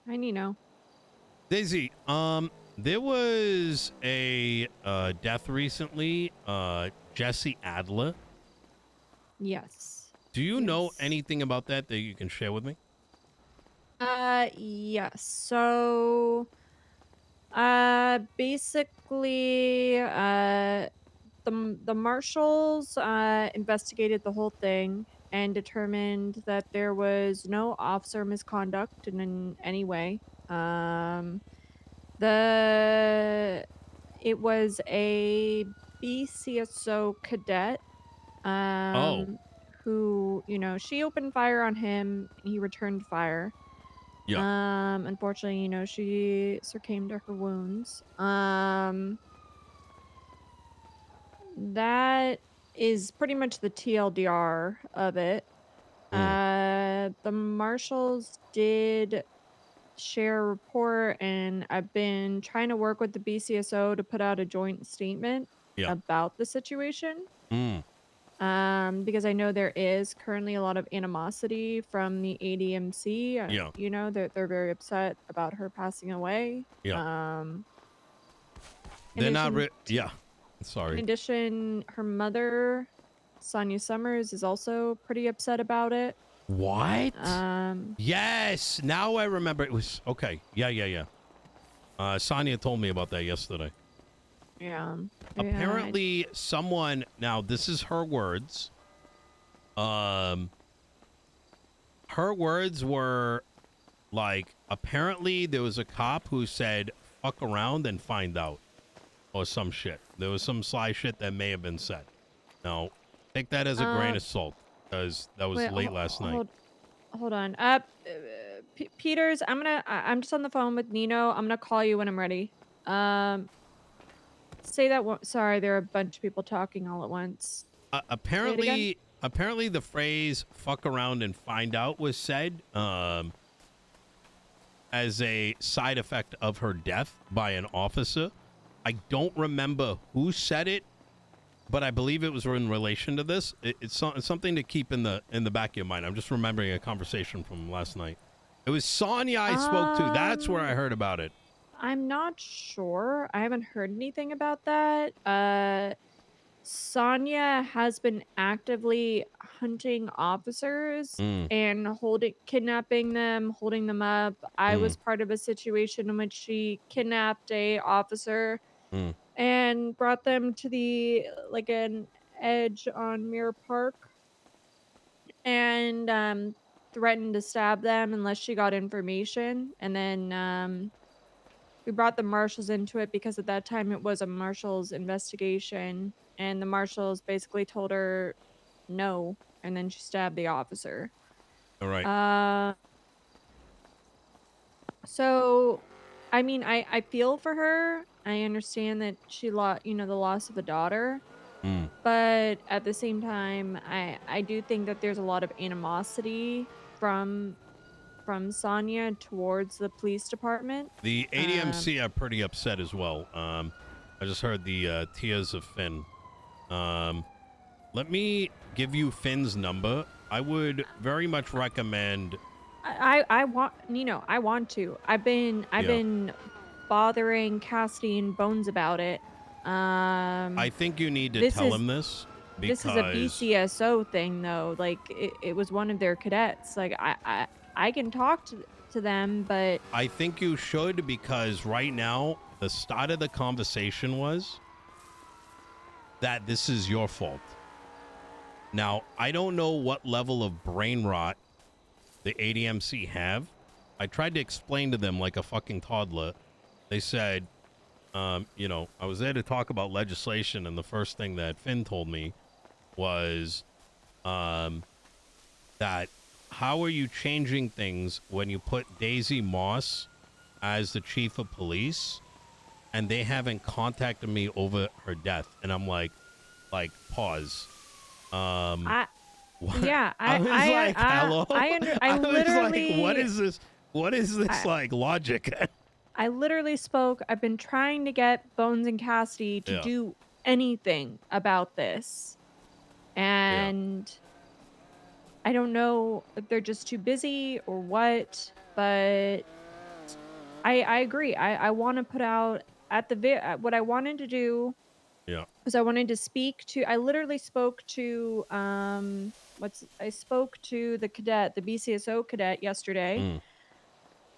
Hi, Nino. Daisy, there was a death recently, Jessi Adler. Yes. Do you know Yes. anything about that you can share with me? Yes. Basically, the marshals investigated the whole thing and determined that there was no officer misconduct in any way. Um, the it was a BCSO cadet Oh, um who, she opened fire on him and he returned fire. yeah. Unfortunately, she succumbed to her wounds. That is pretty much the TLDR of it. Mm, The marshals did share a report, and I've been trying to work with the BCSO to put out a joint statement yeah. about the situation. Mm, Because I know there is currently a lot of animosity from the ADMC. yeah. They're very upset about her passing away. Yeah. In They're not addition to yeah. in Sorry. addition, her mother, Sonia Summers, is also pretty upset about it. What? Um, Yes. Now I remember. It was okay. Yeah, yeah, yeah. Sonia told me about that yesterday. yeah, yeah, Apparently, someone. Now this is her words. Um, her words were like, apparently there was a cop who said, fuck around and find out, or some shit. There was some sly shit that may have been said. Now, take that as a grain uh, of salt, because that was wait, late last night. hold on. Peters, I'm just on the phone with Nino. I'm gonna call you when I'm ready. Um, say that one. Sorry, there are a bunch of people talking all at once. Say it again. Apparently the phrase fuck around and find out was said as a side effect of her death by an officer. I don't remember who said it, but I believe it was in relation to this. It's something to keep in the back of your mind. I'm just remembering a conversation from last night. It was Sonya I spoke to. That's where I Um, heard about it. I'm not sure. I haven't heard anything about that. Sonya has been actively hunting officers Mm, and kidnapping them, holding them up. I mm, was part of a situation in which she kidnapped a officer mm. and brought them to like an edge on Mirror Park and threatened to stab them unless she got information. And then we brought the marshals into it because at that time it was a marshals investigation, and the marshals basically told her no, and then she stabbed the officer. All right. Uh, so I mean, I feel for her. I understand that she lost, the loss of a daughter, Mm. but at the same time, I do think that there's a lot of animosity from Sonya towards the police department. The Um, ADMC are pretty upset as well. I just heard the tears of Finn. Um, Let me give you Finn's number. I would very much recommend. I want Nino. I want to. I've Yeah, been bothering Cassidy and Bones about it. I think you need to This tell is him this this is a because BCSO thing though. Like it was one of their cadets. Like I can talk to them, but I think you should, because right now the start of the conversation was that this is your fault. Now, I don't know what level of brain rot the ADMC have. I tried to explain to them like a fucking toddler. They said, I was there to talk about legislation, and the first thing that Finn told me was um, that how are you changing things when you put Daisy Moss as the chief of police and they haven't contacted me over her death? And I'm like, pause. Um, I what? yeah, I was like, hello? I I was like, what literally is this? What is this I like logic? I literally spoke. I've been trying to get Bones and Cassidy to Yeah, do anything about this. yeah. And I don't know if they're just too busy or what, but I agree. I wanna put out at the what I wanted to do Yeah. was I wanted to speak to I literally spoke to, I spoke to the cadet, the BCSO cadet yesterday Mm.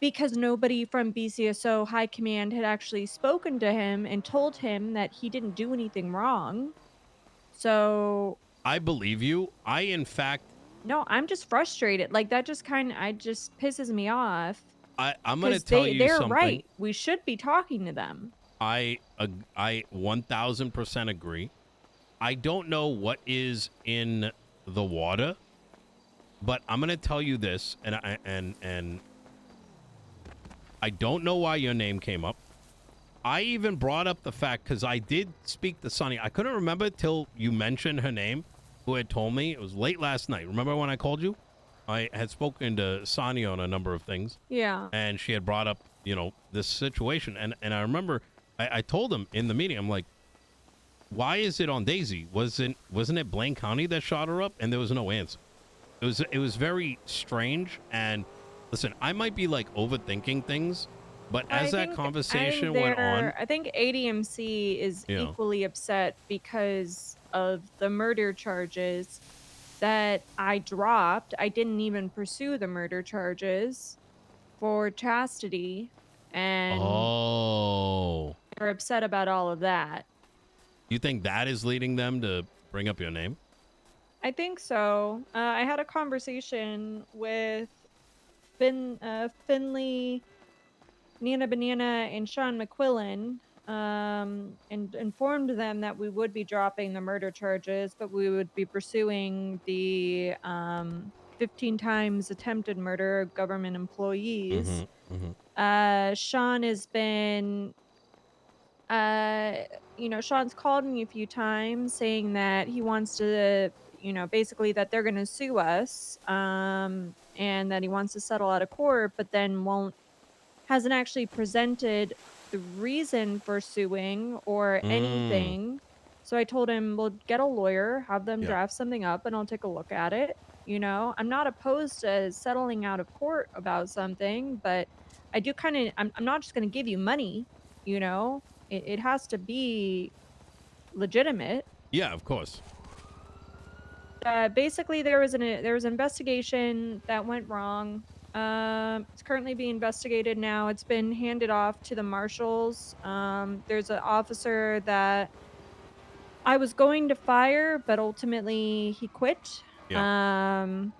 because nobody from BCSO high command had actually spoken to him and told him that he didn't do anything wrong. So, I believe you. In fact, no, I'm just frustrated. Like, that just kinda I just pisses me off I'm going to because tell you they're something. right. We should be talking to them. I 1000% agree. I don't know what is in the water, but I'm going to tell you this, and I don't know why your name came up. I even brought up the fact because I did speak to Sonny. I couldn't remember till you mentioned her name, who had told me. It was late last night. Remember when I called you? I had spoken to Sonny on a number of things, Yeah. and she had brought up, this situation. And I remember I told him in the meeting, I'm like, why is it on Daisy? Wasn't it Blaine County that shot her up? And there was no answer. It was very strange. And listen, I might be like overthinking things, but Well, as that conversation went on, I think ADMC is you know, equally upset because of the murder charges that I dropped. I didn't even pursue the murder charges for chastity, and oh, they're upset about all of that. you think that is leading them to bring up your name? I think so. I had a conversation with Finley, Nina Banana, and Sean McQuillan, and informed them that we would be dropping the murder charges, but we would be pursuing the 15 times attempted murder of government employees. Mm-hmm. Mm-hmm. Sean has been uh, Sean's called me a few times saying that he wants to, basically that they're going to sue us, and that he wants to settle out of court, but then won't hasn't actually presented the reason for suing or Mm. anything. So I told him, "Well, get a lawyer, have them Yeah. draft something up, and I'll take a look at it." I'm not opposed to settling out of court about something, but I do kind of, I'm not just going to give you money, you know? It has to be legitimate. Yeah. Of course. Basically, there was an investigation that went wrong. It's currently being investigated now. It's been handed off to the marshals. There's an officer that I was going to fire, but ultimately he quit. Yeah. Um,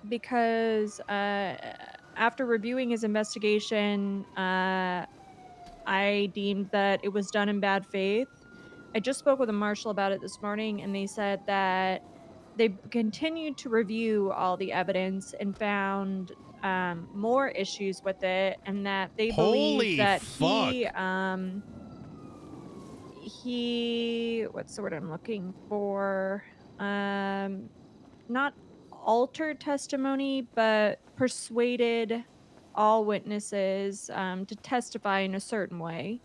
because after reviewing his investigation, I deemed that it was done in bad faith. I just spoke with a marshal about it this morning, and they said that they continued to review all the evidence and found more issues with it, and that they believe Holy that fuck. he what's the word I'm looking for? Not altered testimony, but persuaded all witnesses to testify in a certain way.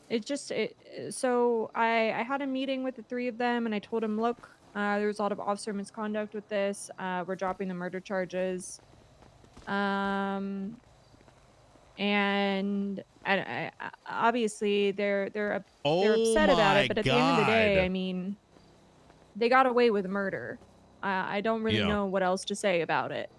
It just it so I had a meeting with the 3 of them, and I told them, "Look, there's a lot of officer misconduct with this. We're dropping the murder charges." Um, and obviously they're Oh upset about it, my but at the end of the day, I god. mean, they got away with murder. I don't really Yeah. know what else to say about it.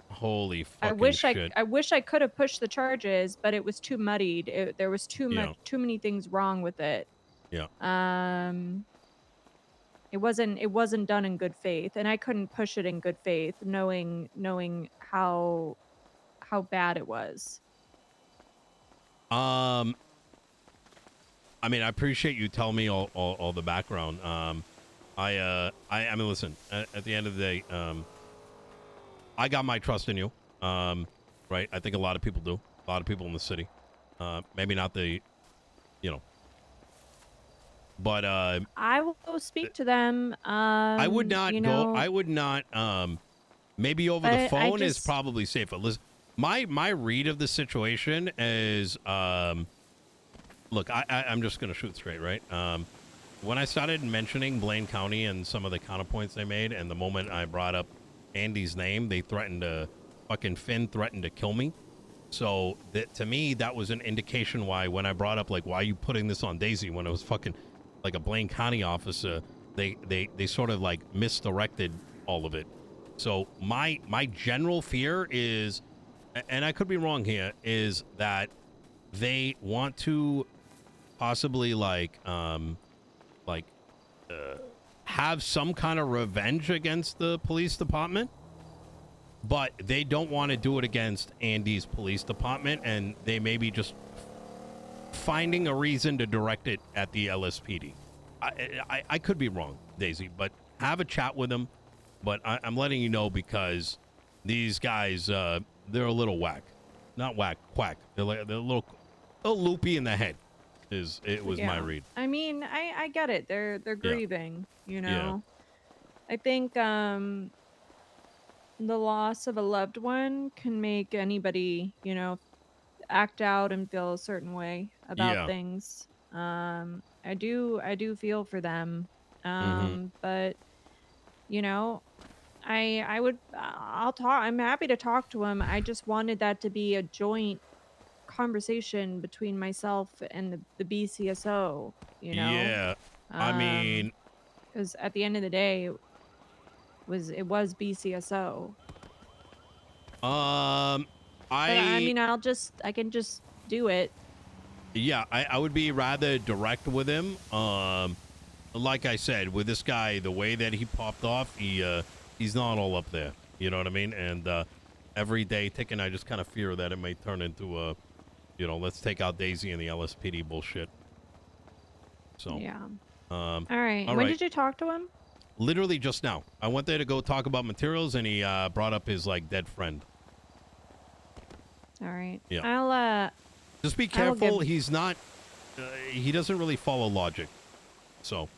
Holy fucking shit. I wish I could have pushed the charges, but it was too muddied. There was Yeah. too many things wrong with it. Yeah. Um, it wasn't done in good faith, and I couldn't push it in good faith, knowing how bad it was. Um. I mean, I appreciate you telling me all the background. I mean, listen. At the end of the day, I got my trust in you. Right. I think a lot of people do. A lot of people in the city. Maybe not the, you know, but I will go speak to them. I would not go. I You would not. Maybe over the but I phone is just probably safer. Listen, my read of the situation is, look, I'm just gonna shoot straight, right? When I started mentioning Blaine County and some of the counterpoints they made, and the moment I brought up Andy's name, they threatened to fucking Finn threatened to kill me. So to me, that was an indication why when I brought up like, why are you putting this on Daisy when it was fucking like a Blaine County officer, they sort of like misdirected all of it. So my general fear is, and I could be wrong here, is that they want to possibly like have some kind of revenge against the police department, but they don't want to do it against Andy's police department, and they may be just finding a reason to direct it at the LSPD. I could be wrong, Daisy, but have a chat with them. But I'm letting you know because these guys, they're a little whack. Not whack, quack. They're a little loopy in the head. Was my Yeah. read. I mean, I get it. They're Yeah, grieving, you yeah, know. I think the loss of a loved one can make anybody, act out and feel a certain way about yeah. things. I do feel for them. Mm-hmm. But you know, I would I'll talk I'm happy to talk to him. I just wanted that to be a joint conversation between myself and the BCSO, you know? Yeah. I Um, mean, because at the end of the day, it was BCSO. um, But I I mean, I can just do it. yeah, I would be rather direct with him. Like I said, with this guy, the way that he popped off, he's not all up there. You know what I mean? And every day ticking, I just kind of fear that it may turn into a, let's take out Daisy and the LSPD bullshit. So, Yeah. um, All right. all When right. did you talk to him? Literally just now, I went there to go talk about materials, and he brought up his like dead friend. All right. Yeah. I'll Just be I will careful. give He's not. He doesn't really follow logic. So,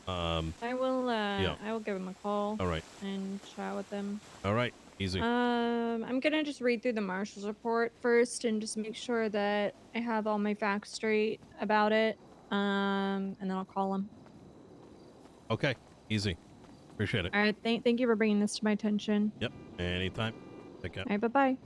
yeah. I will give him a call All right. and chat with him. All right. Easy. I'm gonna just read through the marshal's report first and just make sure that I have all my facts straight about it. And then I'll call him. Okay. Easy. Appreciate it. All right. Thank you for bringing this to my attention. Yep. Anytime. Take care. All right. Bye bye.